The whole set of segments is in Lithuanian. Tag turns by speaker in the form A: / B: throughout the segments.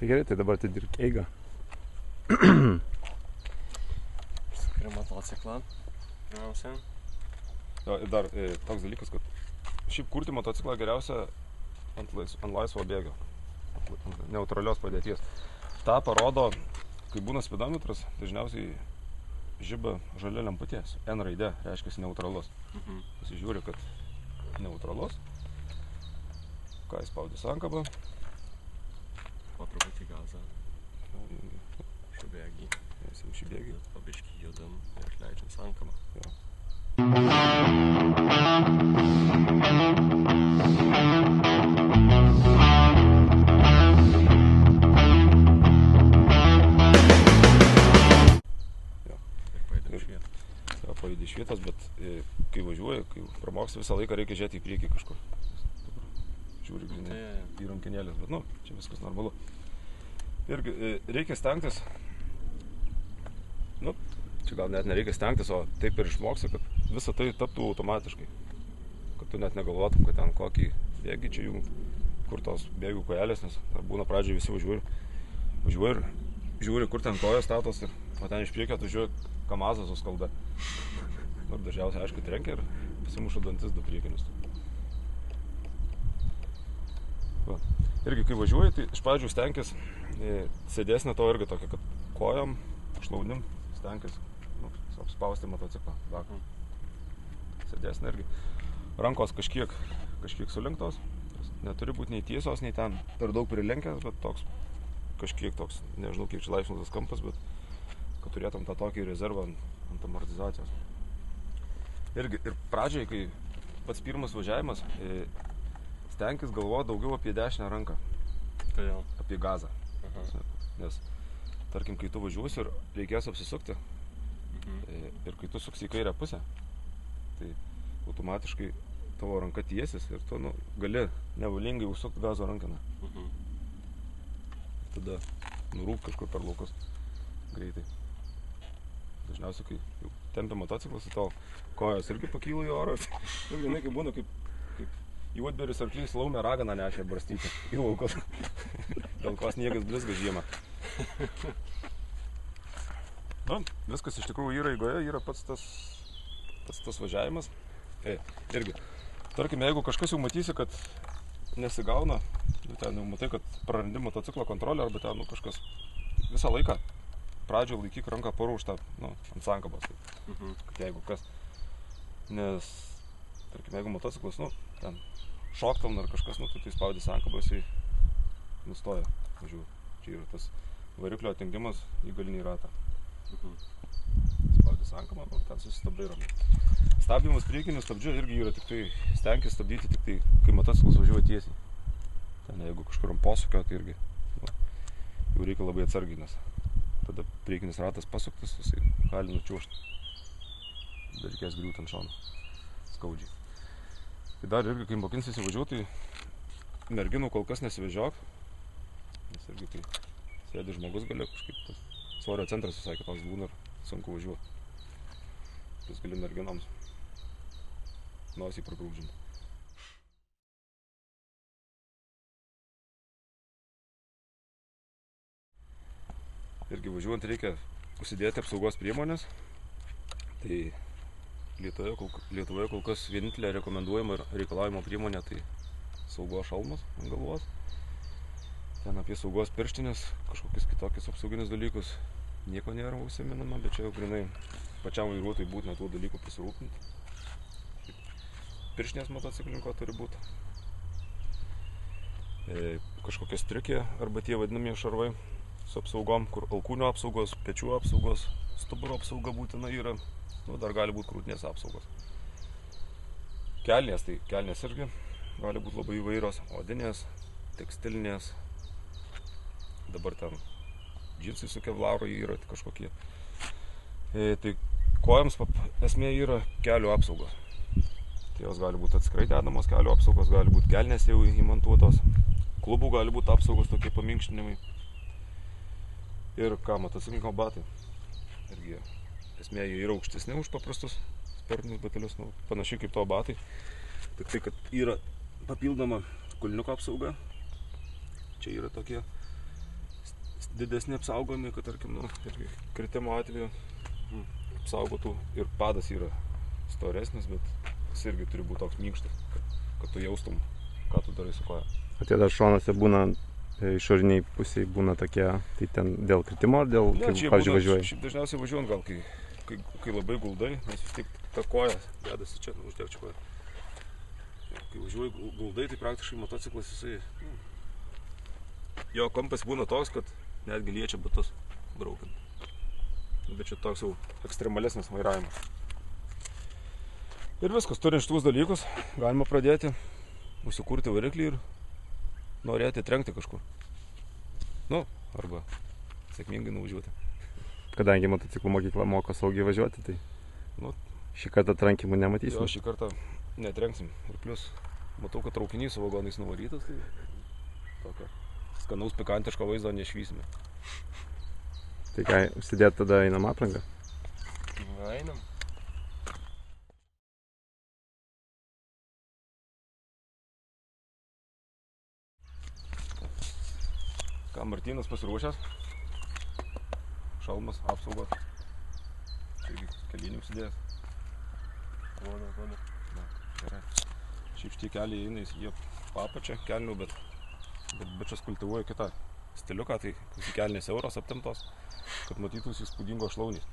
A: Tai gerai, tai dabar atidirk eigą.
B: Skiriam motociklą. Pirmiausia.
C: Jo, ir dar toks dalykas, kad šiaip kurti motociklą geriausia ant laisvo bėgio, ant neutralios padėties. Ta parodo, kai būna speedometras, dažniausiai žiba žalia lemputė, N raidė, reiškia neutralus. Pasižiūri, kad neutralus. Ką įspaudi sankabą.
B: Po truputį gazą. Šibėgį.
C: Esam šibėgį.
B: Pabiškį judam ir leidžiam sankabą.
C: Jo. Pajudi iš vietos, bet kai važiuoji, kai pramoksi visą laiką reikia žiūrėti į priekį kažkur. Žiūri, grinai, į rankinėlės, bet čia viskas normalu. Irgi reikia stengtis, čia gal net nereikia stengtis, o taip ir išmoksi, kad visą tai taptų automatiškai. Kad tu net negalvotum, kad ten kokį bėgį čia jų, kur tos bėgių kojelės, nes būna pradžiai visi važiuoja ir žiūri, kur ten kojas statos, o ten iš priekio atvažiuoja Kamazas su skalda. Ir dažniausiai, aišku, trenkia ir pasimuša dantis du priekinius. Irgi, kai važiuoji, tai iš pradžių stenkis sėdėsnė to irgi tokia, kad kojom, šlaunim, stenkis apspausti motociklą. Sėdėsnė irgi. Rankos kažkiek sulenktos. Neturi būti nei tiesos, nei ten per daug prilenkęs, bet toks kažkiek toks, nežinau kiek čia laipsnis tas kampas, bet kad turėtum tą tokį rezervą ant amortizacijos. Irgi, ir pradžiai, kai pats pirmas važiavimas, stenkis galvoti daugiau apie dešinę ranką.
B: Kodėl?
C: Apie gazą. Nes, tarkim, kai tu važiuosi ir reikės apsisukti, ir kai tu suksi į kairę pusę, tai automatiškai tavo ranka tiesis ir tu gali nevalingai užsukti gazo rankeną. Tada nurūk kažkur per laukus greitai. Dažniausiai, kai jau tempia motociklas, tai tavo kojos irgi pakyla į orą. Žinai, kai būna, kaip juodberis arklys laumę raganą nešė barstyti į laukus. Dėl ko sniegas blizga žiemą. Viskas iš tikrųjų yra eigoje, yra pats tas važiavimas. Irgi, tarkim, jeigu kažkas jau matysi, kad nesigauna, ten jau matai, kad prarandi motociklo kontrolę arba ten kažkas visą laiką pradžioje laikyk ranką parūštą ant sankabos, kad jeigu kas, nes, tarkim, jeigu motociklas, ten šoktam ar kažkas, tai spaudi sankabą, jisai nustoja važiuoti. Čia yra tas variklio atingimas į galinį ratą. Spaudi sankabą, ten susistabdai ramiai. Stabdymas priekinių stabdžių irgi yra tik tai, stenkis stabdyti tik tai, kai motociklas važiuoja tiesiai. Ten jeigu kažkur ant posūkio, tai irgi jau reikia labai atsargiai, nes tada priekinis ratas pasuktas, jisai gali nučiuošti. Dar reikės griūti ant šono. Skaudžiai. Tai dar irgi, kai mokinsiesi važiuoti, tai merginų kol kas nesivežiok. Nes irgi, kai sėdi žmogus, gali kažkaip tas svorio centras visai kitoks būna ir sunku važiuoti. Vis gali merginoms nosį pragrūdžinti. Irgi važiuojant reikia užsidėti apsaugos priemonės. Tai Lietuvoje kol kas vienintelė rekomenduojama ir reikalavimo priemonė tai saugos šalmas ant galvos. Ten apie saugos pirštinės, kažkokius kitokius apsauginius dalykus nieko nėra užsiminama, bet čia jau grinai pačiam vairuotojui būtina tų dalykų pasirūpinti. Pirštinės motociklininko turi būti. Kažkokie striukė arba tie vadinamieji šarvai su apsaugom, kur alkūnio apsaugos, pečių apsaugos, stuburo apsauga būtina yra, dar gali būti krūtinės apsaugos. Kelnės, tai kelnės irgi gali būti labai įvairios, odinės, tekstilinės, dabar ten džinsai su kevlaru yra kažkokie. Tai kojams esmė yra kelių apsaugos. Tai jos gali būti atskirai dedamos kelių apsaugos, gali būti kelnės jau įmontuotos, klubų gali būti apsaugos tokie paminkštinimai. Ir motociklininko batai. Irgi esmė jie yra aukštesni už paprastus sportinius batelius, panašiai kaip to batai. Tik tai, kad yra papildoma kulniuko apsauga. Čia yra tokie didesni apsaugomi, kad tarkim, irgi kritimo atveju apsaugotų ir padas yra storesnis, bet jis irgi turi būti toks minkštas, kad tu jaustum, ką tu darai su koja.
A: O tie dar šonuose būna, išoriniai pusiai būna tokie, tai ten dėl kritimo ar dėl, kaip, pavyzdžiui, važiuoji?
C: Šiaip dažniausiai važiuojant gal, kai labai guldai, nes vis tiek ta koja dedasi čia, uždėk čia koją. Kai važiuoji guldai, tai praktiškai motociklas jisai, jo kampas būna toks, kad netgi liečia batus braukiant. Bet čia toks jau ekstremalesnis vairavimas. Ir viskas, turint šitus dalykus, galima pradėti užsikurti variklį ir norėti trenkti kažkur. Arba sėkmingai nuvažiuoti.
A: Kadangi motociklų mokykla moko saugiai važiuoti, tai šį kartą trankimų nematysim.
C: Jo, šį kartą netrenksim. Ir plus, matau, kad traukinys su vagonais nuvarytas, tai tokio skanaus pikantiško vaizdo nešvysime.
A: Tai ką, užsidėt tada einam aprangą?
B: Einam.
C: Ką, Martynas pasiruošęs? Šalmas, apsaugos. Čia irgi kelinių užsidėjęs.
B: Duoda.
C: Gerai. Šiaip šitie keliai eina į apačią kelnių, bet bičas kultivuoja kitą stiliuką, tai kelnės siauros aptemptos, kad matytųsi įspūdingos šlaunys.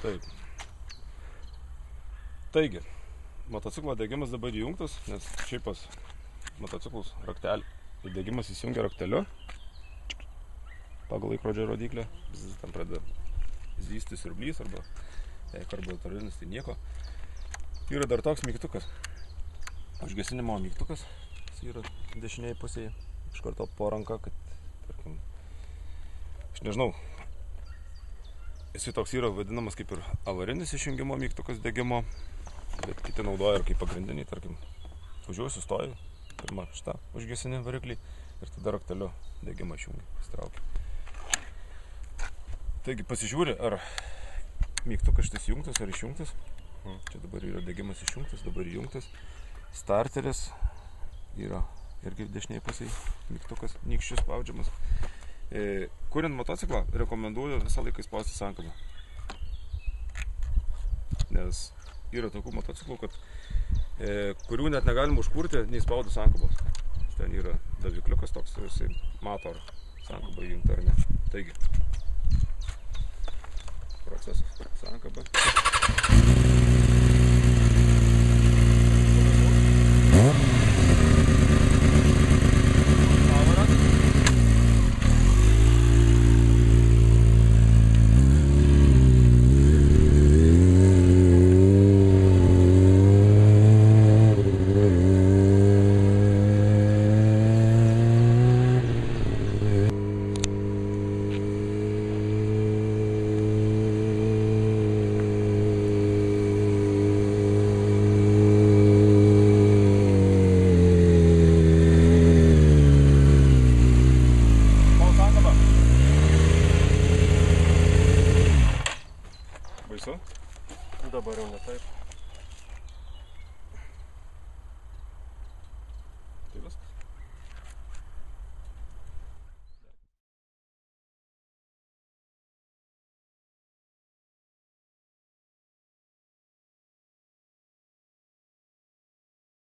C: Taip. Taigi, motociklo degimas dabar įjungtas, nes šiaip pas motociklus raktelį degimas įsijungia rakteliu pagal laikrodžio rodiklę. Vis ten pradeda zysti siurblys arba karburatorinis, tai nieko. Yra dar toks mygtukas, užgesinimo mygtukas, jis yra dešinėje pusėje, iš karto po ranka, kad, tarkim, aš nežinau, jis toks yra vadinamas kaip ir avarinis išjungimo mygtukas degimo, bet kiti naudoja ir kaip pagrindiniai, tarkim, važiuoju, sustoju, pirmą šitą užgesini variklį ir tada rakteliu degimą išjungi, pasitraukia. Taigi pasižiūri, ar mygtukas šitas įjungtas ar išjungtas. Čia dabar yra degimas išjungtas, dabar įjungtas. Starteris yra irgi dešinėje pusėje mygtukas, nykščius spaudžiamas. Kuriant motociklą rekomenduoju visą laiką spausti sankabą. Nes yra tokių motociklų, kurių net negalima užkurti, neįspaudus sankabos. Ten yra davikliukas toks, ir jisai mato, ar sankaba įjungta ar ne. Taigi, procesas sankaba.